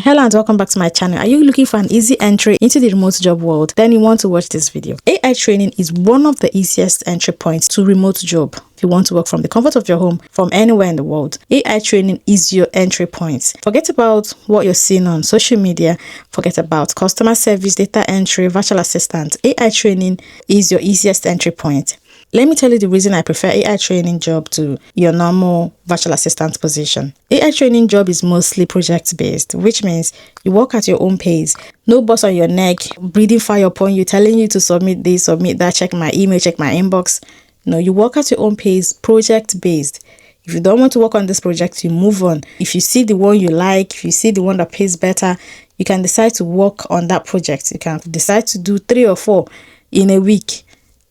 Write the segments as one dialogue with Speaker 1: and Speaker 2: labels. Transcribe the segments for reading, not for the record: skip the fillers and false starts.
Speaker 1: Hello and welcome back to my channel. Are you looking for an easy entry into the remote job world? Then you want to watch this video. AI training is one of the easiest entry points to remote job. If you want to work from the comfort of your home, from anywhere in the world, AI training is your entry point. Forget about what you're seeing on social media. Forget about customer service, data entry, virtual assistant. AI training is your easiest entry point. Let me tell you the reason I prefer AI training job to your normal virtual assistant position. AI training job is mostly project based, which means you work at your own pace. No boss on your neck, breathing fire upon you, telling you to submit this, submit that, check my email, check my inbox. No, you work at your own pace, project based. If you don't want to work on this project, you move on. If you see the one you like, if you see the one that pays better, you can decide to work on that project. You can decide to do 3 or 4 in a week.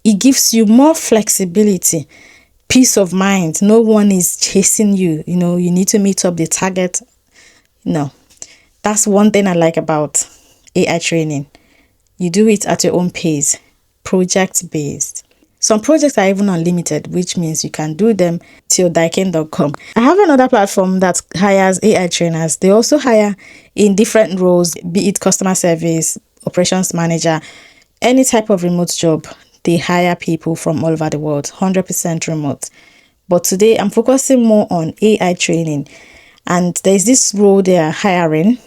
Speaker 1: It gives you more flexibility, peace of mind. No one is chasing you. You need to meet up the target. No, that's one thing I like about AI training. You do it at your own pace, project-based. Some projects are even unlimited, which means you can do them till daikin.com. I have another platform that hires AI trainers. They also hire in different roles, be it customer service, operations manager, any type of remote job. They hire people from all over the world, 100% remote. But today I'm focusing more on AI training. And there's this role they are hiring,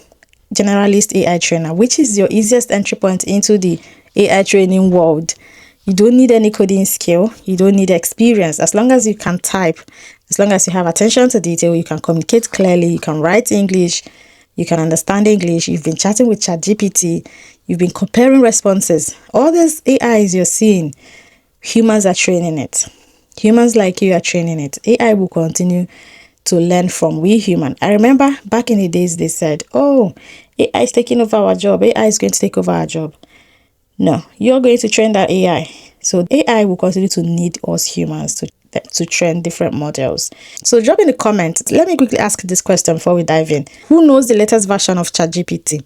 Speaker 1: Generalist AI trainer, which is your easiest entry point into the AI training world. You don't need any coding skill. You don't need experience. As long as you can type, as long as you have attention to detail, you can communicate clearly, you can write English, you can understand English, you've been chatting with ChatGPT, you've been comparing responses. All these AIs you're seeing, humans are training it. Humans like you are training it. AI will continue to learn from we human. I remember back in the days they said, oh, AI is taking over our job. AI is going to take over our job. No, you're going to train that AI. So AI will continue to need us humans to train different models. So drop in the comments. Let me quickly ask this question before we dive in. Who knows the latest version of ChatGPT?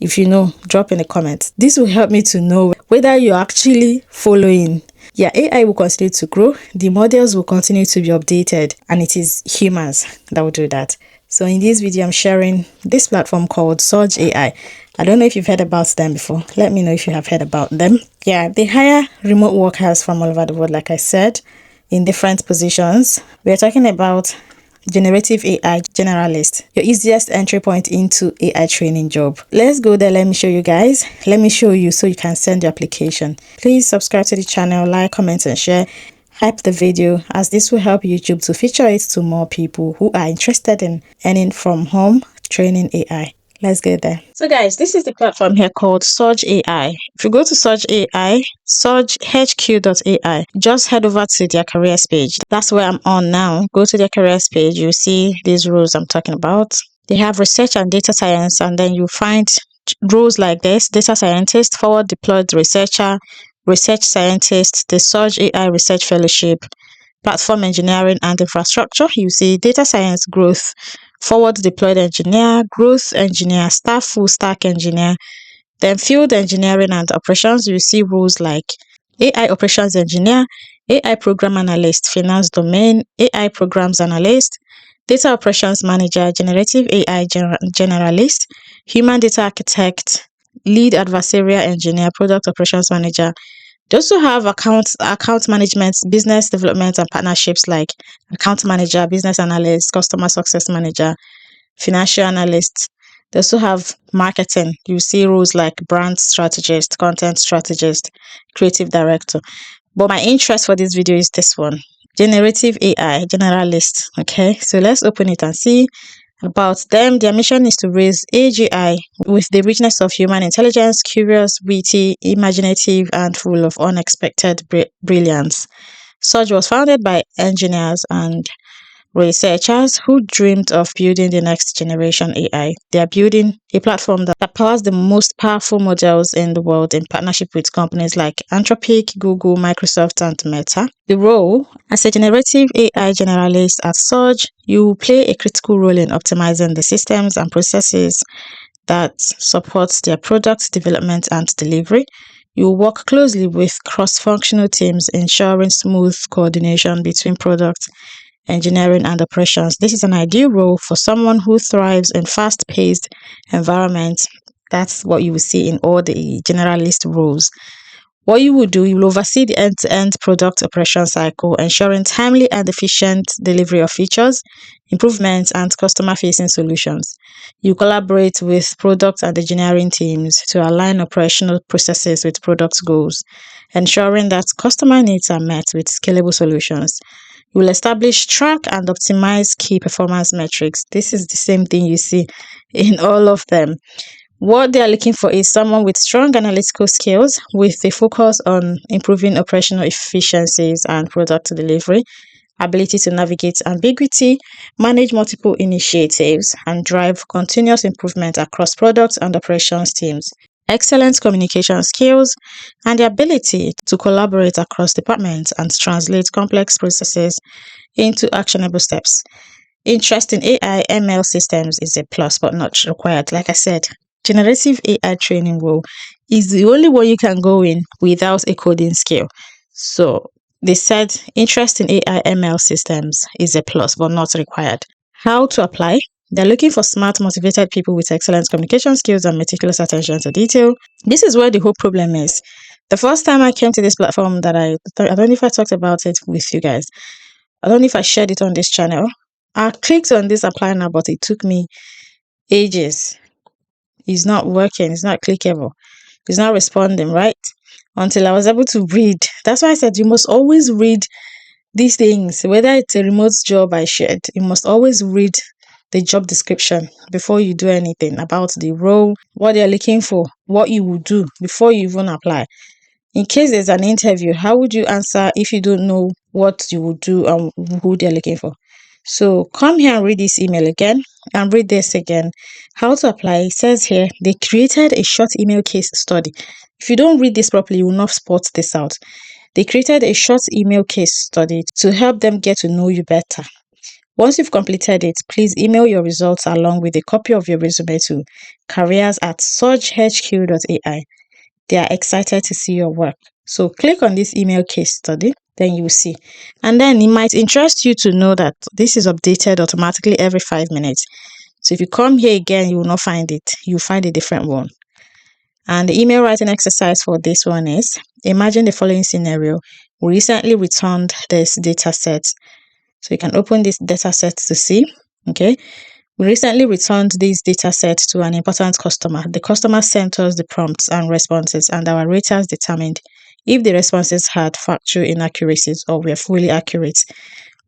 Speaker 1: If you know, drop in the comments. This will help me to know whether you're actually following. Yeah, AI will continue to grow. The models will continue to be updated, and it is humans that will do that. So in this video, I'm sharing this platform called Surge AI. I don't know if you've heard about them before. Let me know if you have heard about them. Yeah, they hire remote workers from all over the world, like I said, in different positions. We're talking about Generative AI Generalist, your easiest entry point into AI training job. Let's go there. Let me show you guys. Let me show you so you can send your application. Please subscribe to the channel, like, comment, and share. Hype the video, as this will help YouTube to feature it to more people who are interested in earning from home training AI. Let's get there. So guys, this is the platform here called Surge AI. If you go to Surge AI, surgehq.ai, just head over to their careers page. That's where I'm on now. Go to their careers page. You see these roles I'm talking about. They have research and data science, and then you find roles like this: data scientist, forward deployed researcher, research scientist, the Surge AI Research Fellowship, platform engineering and infrastructure. You see data science growth, forward deployed engineer, growth engineer, staff full stack engineer, then field engineering and operations. You see roles like AI operations engineer, AI program analyst, finance domain, AI programs analyst, data operations manager, generative AI generalist, human data architect, lead adversarial engineer, product operations manager. They also have account management, business development, and partnerships like account manager, business analyst, customer success manager, financial analyst. They also have marketing. You see roles like brand strategist, content strategist, creative director. But my interest for this video is this one, Generative AI Generalist. Okay, so let's open it and see about them. Their mission is to raise AGI with the richness of human intelligence, curious, witty, imaginative, and full of unexpected brilliance. Surge was founded by engineers and researchers who dreamed of building the next generation AI. They are building a platform that powers the most powerful models in the world in partnership with companies like Anthropic, Google, Microsoft, and Meta. The role as a generative AI generalist at Surge, you will play a critical role in optimizing the systems and processes that support their product development and delivery. You will work closely with cross-functional teams, ensuring smooth coordination between product engineering, and operations. This is an ideal role for someone who thrives in fast-paced environments. That's what you will see in all the generalist roles. What you will do, you will oversee the end-to-end product operation cycle, ensuring timely and efficient delivery of features, improvements, and customer-facing solutions. You collaborate with product and engineering teams to align operational processes with product goals, ensuring that customer needs are met with scalable solutions. You will establish, track, and optimize key performance metrics. This is the same thing you see in all of them. What they are looking for is someone with strong analytical skills with a focus on improving operational efficiencies and product delivery, ability to navigate ambiguity, manage multiple initiatives, and drive continuous improvement across product and operations teams. Excellent communication skills and the ability to collaborate across departments and translate complex processes into actionable steps. Interest in AI ML systems is a plus but not required. Like I said, generative AI training role is the only one you can go in without a coding skill. So they said interest in AI ML systems is a plus but not required. How to apply? They're looking for smart, motivated people with excellent communication skills and meticulous attention to detail. This is where the whole problem is. The first time I came to this platform that I don't know if I talked about it with you guys. I don't know if I shared it on this channel. I clicked on this apply now, but it took me ages. It's not working. It's not clickable. It's not responding, right? Until I was able to read. That's why I said you must always read these things. Whether it's a remote job I shared, you must always read the job description before you do anything about the role, what they're looking for, what you will do before you even apply. In case there's an interview, how would you answer if you don't know what you would do and who they're looking for? So come here and read this email again and read this again. How to apply. It says here, they created a short email case study. If you don't read this properly, you will not spot this out. They created a short email case study to help them get to know you better. Once you've completed it, please email your results along with a copy of your resume to careers@surgehq.ai. They are excited to see your work. So click on this email case study, then you will see. And then it might interest you to know that this is updated automatically every 5 minutes. So if you come here again, you will not find it. You'll find a different one. And the email writing exercise for this one is, imagine the following scenario. We recently returned this data set. So you can open this data set to see. Okay. We recently returned this data set to an important customer. The customer sent us the prompts and responses, and our raters determined if the responses had factual inaccuracies or were fully accurate.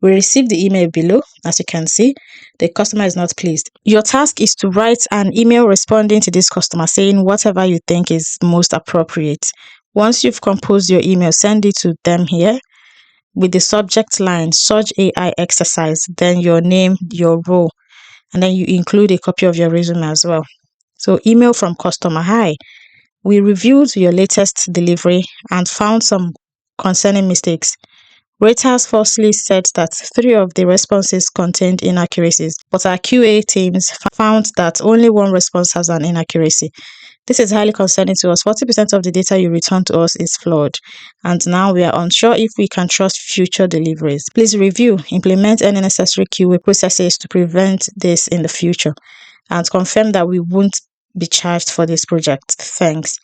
Speaker 1: We received the email below. As you can see, the customer is not pleased. Your task is to write an email responding to this customer, saying whatever you think is most appropriate. Once you've composed your email, send it to them here with the subject line, Surge AI exercise, then your name, your role, and then you include a copy of your resume as well. So email from customer. Hi, we reviewed your latest delivery and found some concerning mistakes. Raters falsely said that 3 of the responses contained inaccuracies, but our QA teams found that only 1 response has an inaccuracy. This is highly concerning to us. 40% of the data you return to us is flawed, and now we are unsure if we can trust future deliveries. Please review, implement any necessary QA processes to prevent this in the future, and confirm that we won't be charged for this project. Thanks.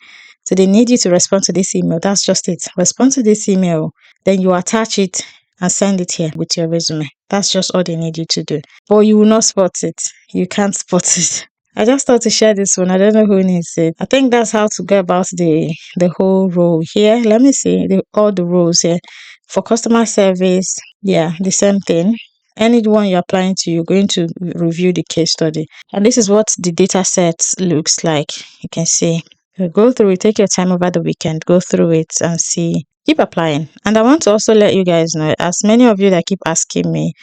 Speaker 1: So they need you to respond to this email. That's just it. Respond to this email, then you attach it and send it here with your resume. That's just all they need you to do. But you will not spot it. You can't spot it. I just thought to share this one. I don't know who needs it. I think that's how to go about the whole role here. Let me see all the roles here. For customer service, yeah, the same thing. Anyone you're applying to, you're going to review the case study. And this is what the data set looks like. You can see. Go through it. Take your time over the weekend. Go through it and see. Keep applying. And I want to also let you guys know, as many of you that keep asking me,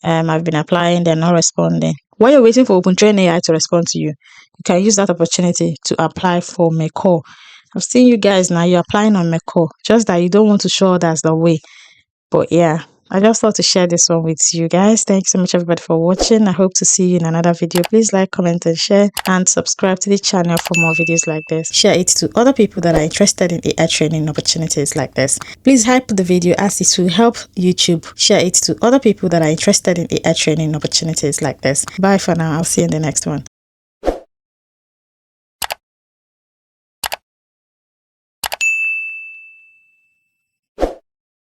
Speaker 1: I've been applying, they're not responding. While you're waiting for OpenTrain AI to respond to you, you can use that opportunity to apply for Meko. I've seen you guys now, you're applying on Meko, just that you don't want to show others the way. But yeah, I just thought to share this one with you guys. Thank you so much everybody for watching. I hope to see you in another video. Please like, comment and share, and subscribe to the channel for more videos like this. Share it to other people that are interested in AI training opportunities like this. Please hype the video as it will help YouTube. Share it to other people that are interested in AI training opportunities like this. Bye for now. I'll see you in the next one.